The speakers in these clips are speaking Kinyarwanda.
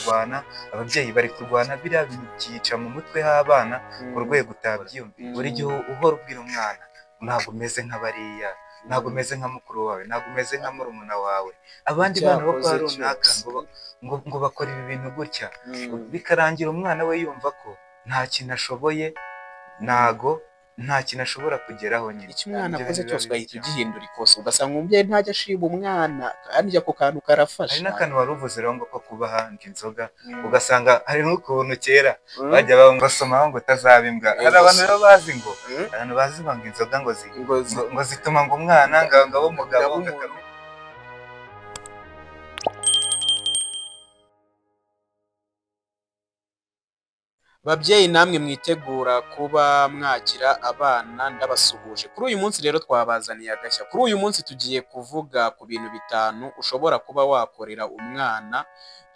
kurwana, ababyeyi bari kurwana, biriya bintu byica mu mutwe h'abana ku rwego utabyiyumvira. Buri gihe uhora ubwira umwana ntabwo umeze nka bariya, ntabwo umeze nka mukuru wawe, ntabwo umeze nka murumuna wawe, abandi bana bo kwa runaka ngo bakora ibi bintu gutya, bikarangira umwana we yumva ko nta kintu ashoboye, nta kintu ashobora kugeraho nyine. Icyo umwana akoze cyose ugahita ugihindura ikosa, ugasanga umubyeyi ntajya ashiba umwana kandi ako kantu karafasha. Hari n'akantu wari uvuze rero ngo ko kubaha inzoga, ugasanga hari n'ukuntu kera bajya basoma ngo utazaba imbwa. Hari abantu rero bazi ngo inzoga ngo zituma ngo umwana ngo abe umugabo. Babyeyi namwe mwitegura kuba mwagira abana, ndabasuhuje. Kuri uyu munsi rero twabazaniye agashya. Kuri uyu munsi tugiye kuvuga ku bintu 5 ushobora kuba wakorera umwana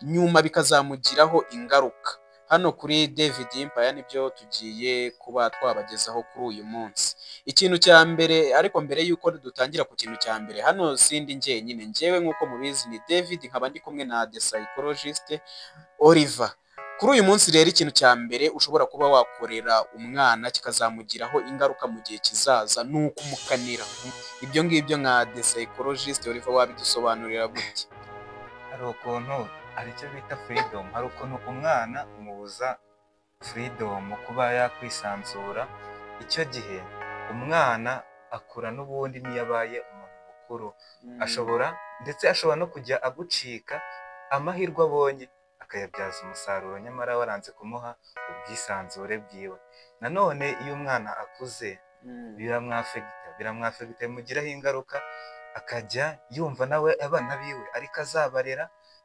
nyuma bikazamugiraho ingaruka. Hano kuri David Empire nibyo tugiye kuba twabagezaho kuri uyu munsi. Ikintu cya mbere, ariko mbere yuko dutangira ku kintu cya mbere, hano sindi njyenyine, njyewe nk'uko mubizi ni David, nkaba ndi kumwe na The Psychologist Oliver. Kuri uyu munsi rero ikintu cya mbere ushobora kuba wakorera umwana kikazamugiraho ingaruka mu gihe kizaza ni ukumukanira. Ibyo ngibyo nka The Psychologist Oliver wabidusobanurira gute? Hari ukuntu hari icyo bita freedom, hari ukuntu umwana umubuza freedom kuba yakwisanzura. Icyo gihe umwana akura n'ubundi niyo abaye umuntu mukuru, ashobora no kujya agucika amahirwe abonye akayabyaza umusaruro, nyamara waranze kumuha ubwisanzure bwiwe. Nanone iyo umwana akuze biramwafegita bimugiraho ingaruka, akajya yumva nawe abana biwe ariko azabarera,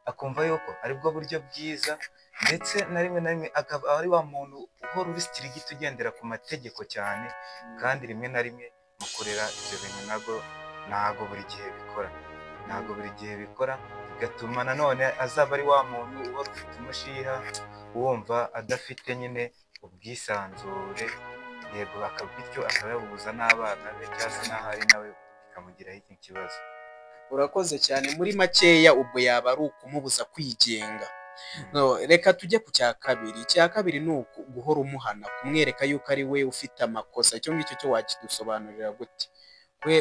akumva yuko aribwo buryo bwiza, ndetse na rimwe akaba ari wa muntu uhora uri strict ugendera ku mategeko cyane, kandi rimwe na rimwe mu kurera ibyo bintu ntabwo buri gihe bikora, bigatuma nanone azaba ari wa muntu uhora ufite umushiha, wumva adafite nyine ubwisanzure, yego bityo akaba yabubuza n'abana be cyangwa se n'ahari nawe bikamugiraho iki kibazo. Urakoze cyane. Muri makeya ubwo yaba ari ukumubuza kwigenga. Reka tujye ku cya kabiri. Icya kabiri ni guhora umuhana, kumwereka yuko ari we ufite amakosa. Icyo ngicyo cyo wakidusobanurira gute?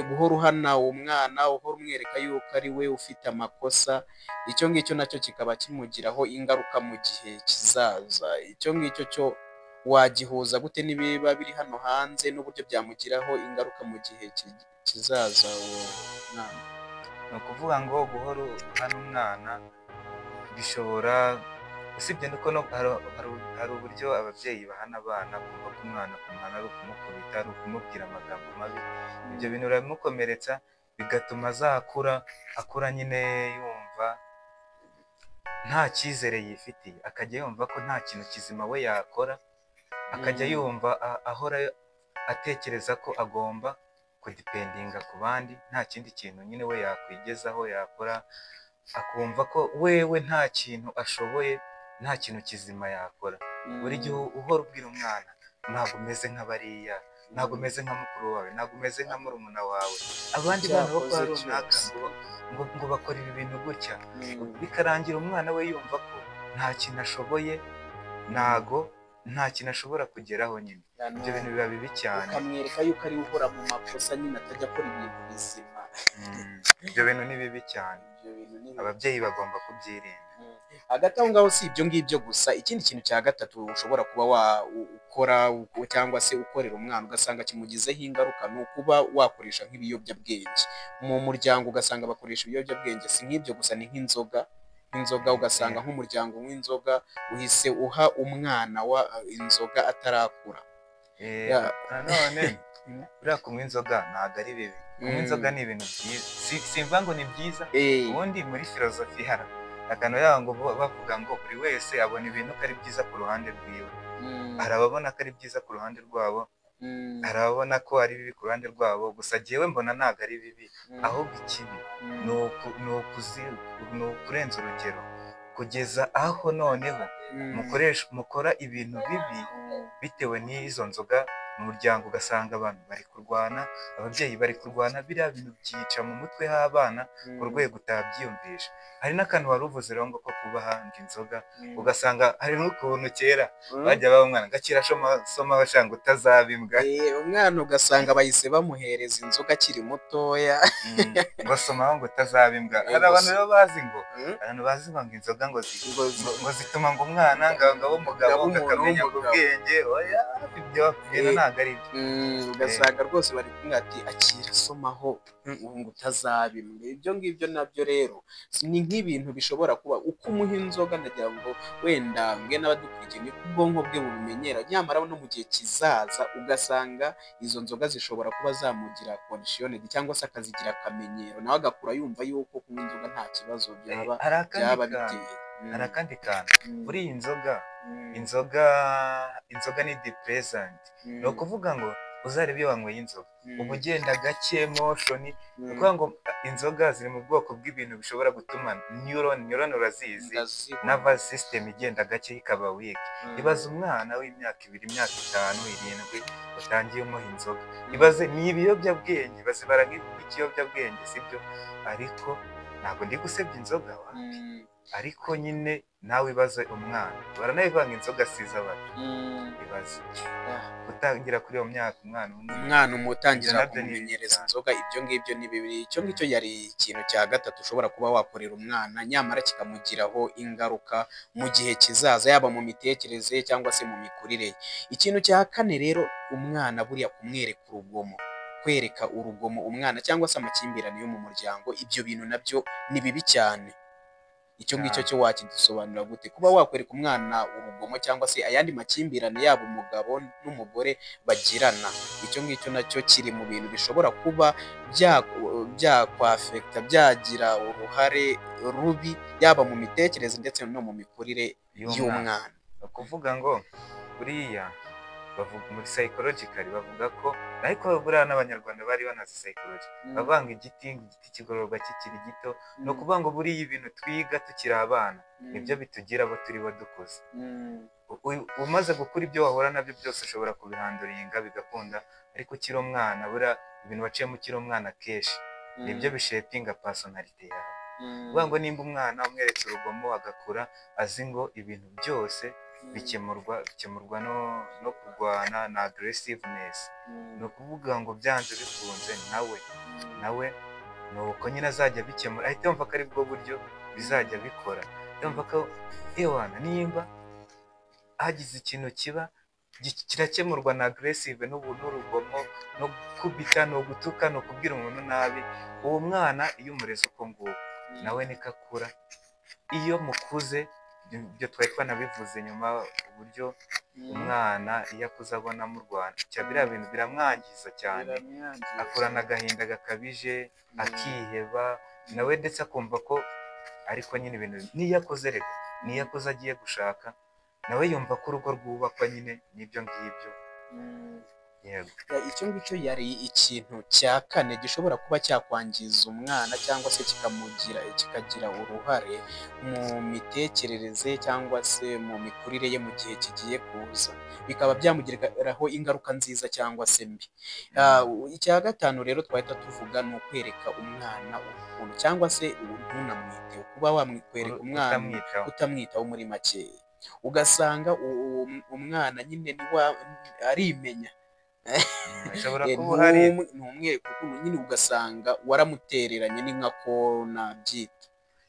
Guhora uhana umwana, uhora umwereka yuko ari we ufite amakosa, icyo ngicyo nacyo kikaba kimugiraho ingaruka mu gihe kizaza. Icyo ngicyo cyo wagihuza gute n'ibiba biri hano hanze n'uburyo byamugiraho ingaruka mu gihe kizaza uwo mwana? Ni ukuvuga ngo guhora uhana umwana bishobora, usibye nuko hari uburyo ababyeyi bahana abana, kumva ko umwana kumuhana ari ukumukubita, ari ukumubwira amagambo mabi. Ibyo bintu biramukomeretsa, bigatuma akura nyine yumva nta cyizere yifitiye, akajya yumva ko nta kintu kizima we yakora, akajya yumva ahora atekereza ko agomba kudipendinga ku bandi, nta kindi kintu nyine we yakwigezaho yakora, akumva ko wewe nta kintu ashoboye, nta kintu kizima yakora. Buri gihe uhora ubwira umwana ntabwo umeze nka bariya, ntabwo umeze nka mukuru wawe, ntabwo umeze nka murumuna wawe, abandi bana bo kwa runaka ngo bakora ibi bintu gutya, bikarangira umwana we yumva ko nta kintu ashoboye, nta kintu ashobora kugeraho nyine. Ibyo bintu biba bibi cyane, ukamwereka yuko ari uhora mu makosa nyine atajya akora ibintu bizima. Ibyo bintu ni bibi cyane, ababyeyi bagomba kubyirinda. Hagati aho ngaho si ibyo ngibyo gusa, ikindi kintu cya gatatu ushobora kuba ukora cyangwa se ukorera umwana ugasanga kimugizeho ingaruka, ni ukuba wakoresha nk'ibiyobyabwenge mu muryango. Ugasanga bakoresha ibiyobyabwenge, si nk'ibyo gusa, ni nk'inzoga. Ugasanga nk'umuryango w'inzoga uhise uha umwana inzoga atarakura. Nanone buriya kunywa inzoga ntabwo ari bibi, kunywa inzoga ni ibintu byiza, simva ngo ni byiza. Ubundi muri filozofi hari akantu ngo bavuga ngo buri wese abona ibintu ko ari byiza ku ruhande rwiwe. Hari ababona ko ari byiza ku ruhande rwabo, hari ababona ko ari bibi ku ruhande rwabo. Gusa jyewe mbona ntabwo ari bibi, ahubwo ikibi ni ukurenza urugero, kugeza aho noneho mukora ibintu bibi bitewe n'izo nzoga mu muryango. Ugasanga abantu bari kurwana, ababyeyi bari kurwana, biriya bintu byica mu mutwe h'abana ku rwego utabyiyumvisha. Hari n'akantu wari uvuze rero ngo ko kubaha ngo inzoga, ugasanga hari n'ukuntu kera bajya baha umwana gakira soma bashanga utazaba imbwa. Umwana ugasanga bahise bamuhereza inzoga akiri mutoya. Ngo somaho ngo utazaba imbwa. Hari abantu rero bazi ngo ngo inzoga ngo zituma ngo umwana ngo abe umugabo akamenya ubwenge. Oya, ibyo bintu ntabwo ari byo. Ugasanga rwose bari kumwe ati akira somaho ngo utazaba imbwa. Ibyo ngibyo nabyo rero ni nk'ibintu bishobora kuba uko umuha inzoga, ndagira ngo wenda mwe n'abadukurikiye ni ubwonko bwe bubimenyera, nyamara no mu gihe kizaza ugasanga izo nzoga zishobora kuba zamugira conditioned cyangwa se akazigira akamenyero, nawe agakura yumva yuko kunywa inzoga nta kibazo byaba biteye. Hari akandi kantu muri iyi inzoga ni depressant. Ni ukuvuga ngo uzarebe iyo wanyweye inzoga uba ugenda gake motion. Ni ukuvuga ngo inzoga ziri mu bwoko bw'ibintu bishobora gutuma neuron urazizi, nervous system igenda gake ikaba weak. Ibaze umwana w'imyaka 2, imyaka 5, 7 utangiye umuha inzoga, ibaze ni ibiyobyabwenge, bazibara nk'ikiyobyabwenge, sibyo? Ariko ntabwo ndi gusebya inzoga wapi, ariko nyine nawe ibaze umwana baranayivanga inzoga siza abantu. Ibaze gutangira kuri iyo myaka umwana umutangira kumumenyereza inzoga, ibyo ngibyo ni bibiri. Icyo ngicyo yari ikintu cya gatatu ushobora kuba wakorera umwana, nyamara kikamugiraho ingaruka mu gihe kizaza, yaba mu mitekerereze cyangwa se mu mikurire ye. Ikintu cya kane rero, umwana buriya kumwereka urugomo, kwereka urugomo umwana cyangwa se amakimbirane yo mu muryango, ibyo bintu nabyo ni bibi cyane. Icyo ngicyo cyo wakidusobanura gute, kuba wakwereka umwana urugomo cyangwa se ayandi makimbirane yabo umugabo n'umugore bagirana? Icyo ngicyo nacyo kiri mu bintu bishobora kuba byakwafekta, byagira uruhare rubi yaba mu mitekerereze ndetse no mu mikurire y'umwana. Ukuvuga ngo buriya bavuga muri psychologically bavuga ko, ariko buriya n'abanyarwanda bari banazi psychology, bavanga igiti kigororwa kikiri gito. Ni ukuvuga ngo buriya ibintu twiga tukiri abana nibyo bitugira abo turi bo dukuze. Umaze gukura ibyo wahura nabyo byose ushobora kubihanduringa bigakunda, ariko ukiri umwana buriya ibintu waciyemo ukiri umwana kenshi nibyo bishepinga personality yawe. Kuvuga ngo nimba umwana umweretse urugomo agakura azi ngo ibintu byose bikemurwa no kurwana na aggressiveness. Ni ukuvuga ngo byanze bikunze nawe ni uko nyine azajya bikemura, ahita yumva ko ari bwo buryo bizajya bikora. Yumva ko ewana nimba hagize ikintu kiba kirakemurwa na aggressive n'urugomo, no gukubita, no gutuka, no kubwira umuntu nabi. Uwo mwana iyo umureze uko nguko nawe niko akura. Iyo mukuze, ibyo twari twanabivuze nyuma, uburyo umwana iyo akuze abona mu Rwanda biriya bintu biramwangiza cyane, akurana agahinda gakabije, akiheba nawe ndetse akumva ko, ariko nyine ibintu niyo akoze agiye gushaka nawe yumva ko urugo rwubakwa nyine n'ibyo ngibyo. Icyo ngicyo yari ikintu cya kane gishobora kuba cyakwangiza umwana cyangwa se kikagira uruhare mu mitekerereze cyangwa se mu mikurire ye mu gihe kigiye kuza, bikaba byamugiraho ingaruka nziza cyangwa se mbi. Icya gatanu rero twahita tuvuga ni ukwereka umwana urukundo cyangwa se ntunamwiteho, kuba wamwereka umwana utamwitaho muri makeya. Ugasanga umwana nyine arimenya, ntumwereke urukundo nyine, ugasanga waramutereranye, ni nka ko nabyita.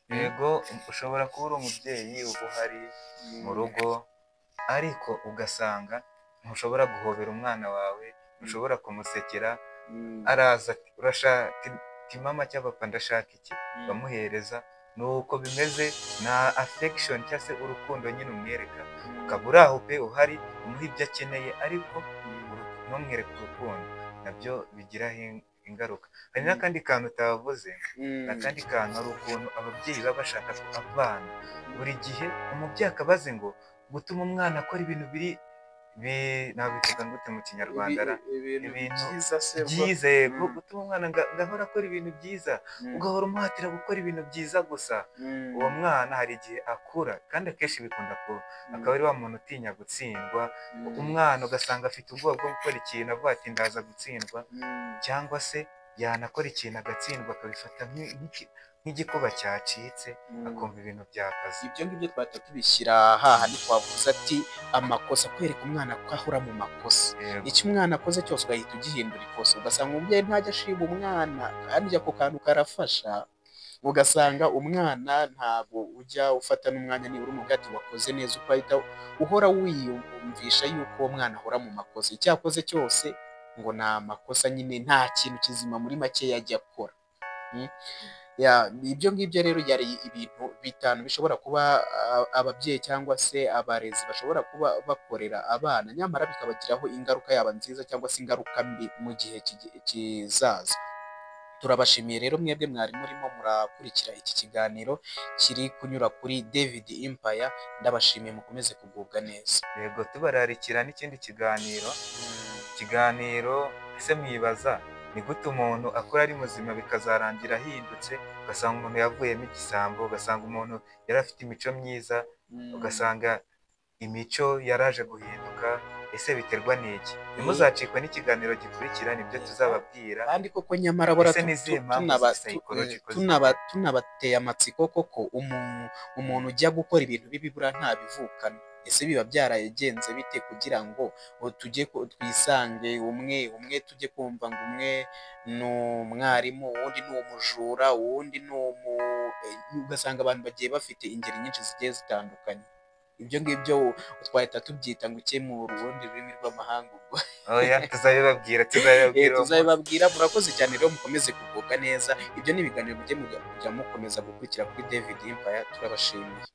Yego, ushobora kuba uri umubyeyi uba uhari mu rugo, ariko ugasanga ntushobora guhobera umwana wawe, ntushobora kumusekera. Araza urashaka mama cyangwa papa ndashaka iki, bamuhereza. Nuko bimeze na affection cyangwa se urukundo nyine umwereka, ukaba uri aho pe uhari umuha ibyo akeneye, ariko ntumwereke urukundo, nabyo bigiraho ingaruka. Hari n'akandi kantu utavuze, akandi kantu ari ukuntu ababyeyi baba bashaka ko abana buri gihe umubyeyi akabaze ngo gutuma umwana akora ibintu nabivuga ngute mu kinyarwanda, ibintu byiza, gutuma umwana agahora akora ibintu byiza, ugahora umuhatira gukora ibintu byiza gusa. Uwo mwana hari igihe akura, kandi akenshi bikunda kuba akaba ari wa muntu utinya gutsindwa. Umwana ugasanga afite ubwoba bwo gukora ikintu avuga ati ndaza gutsindwa, cyangwa se yanakora ikintu agatsindwa akabifata nk'igikuba cyacitse akumva ibintu byakaze. ibyo ngibyo twahita tubishyira hahandi twavuze ati amakosa, kwereka umwana ko ahora mu makosa. Yego. icyo umwana akoze cyose ugahita ugihindura ikosa, ugasanga umubyeyi ntajya ashima umwana kandi ako kantu karafasha, ugasanga umwana ntabwo ujya ufata n'umwanya nibura umubwira ati wakoze neza, ukahita uhora wiyumvisha yuko uwo mwana ahora mu makosa, icyo yakoze cyose ngo ni amakosa, nyine nta kintu kizima muri make yajya akora. Ibyo ngibyo rero yari ibintu bitanu bishobora kuba ababyeyi cyangwa se abarezi bashobora kuba bakorera abana, nyamara bikabagiraho ingaruka yaba nziza cyangwa se ingaruka mbi mu gihe kizaza. Turabashimiye rero mwebwe mwari murimo murakurikira iki kiganiro kiri kunyura kuri David Empire, ndabashimiye, mukomeze kugubwa neza. Yego, tubararikira n'ikindi kiganiro ese mwibaza ni gute umuntu akora ari muzima bikazarangira ahindutse, ugasanga umuntu yavuyemo igisambo, ugasanga umuntu yari afite imico myiza, ugasanga imico yaraje guhinduka, ese biterwa n'iki? Ntimuzacikwe n'ikiganiro gikurikira, nibyo tuzababwira. kandi koko nyamara bora Ese ni izihe mpamvu psychological tunabateye amatsiko koko, umuntu ujya gukora ibintu bibi buriya ntabivukana. Ese biba byaragenze bite kugira ngo twisange umwe tujye kumva ngo umwe ni umwarimu, uwundi ni umujura, uwundi ni ugasanga abantu bagiye bafite ingeri nyinshi zigiye zitandukanye. Ibyo ngibyo twahita tubyita ngo ukemura urundi rurimi rw'amahanga. Ubwo oya, tuzabibabwira. Murakoze cyane rero, mukomeze kugubwa neza. Ibyo ni ibiganiro mujye mukomeza gukurikira kuri David Empire, turabashimiye.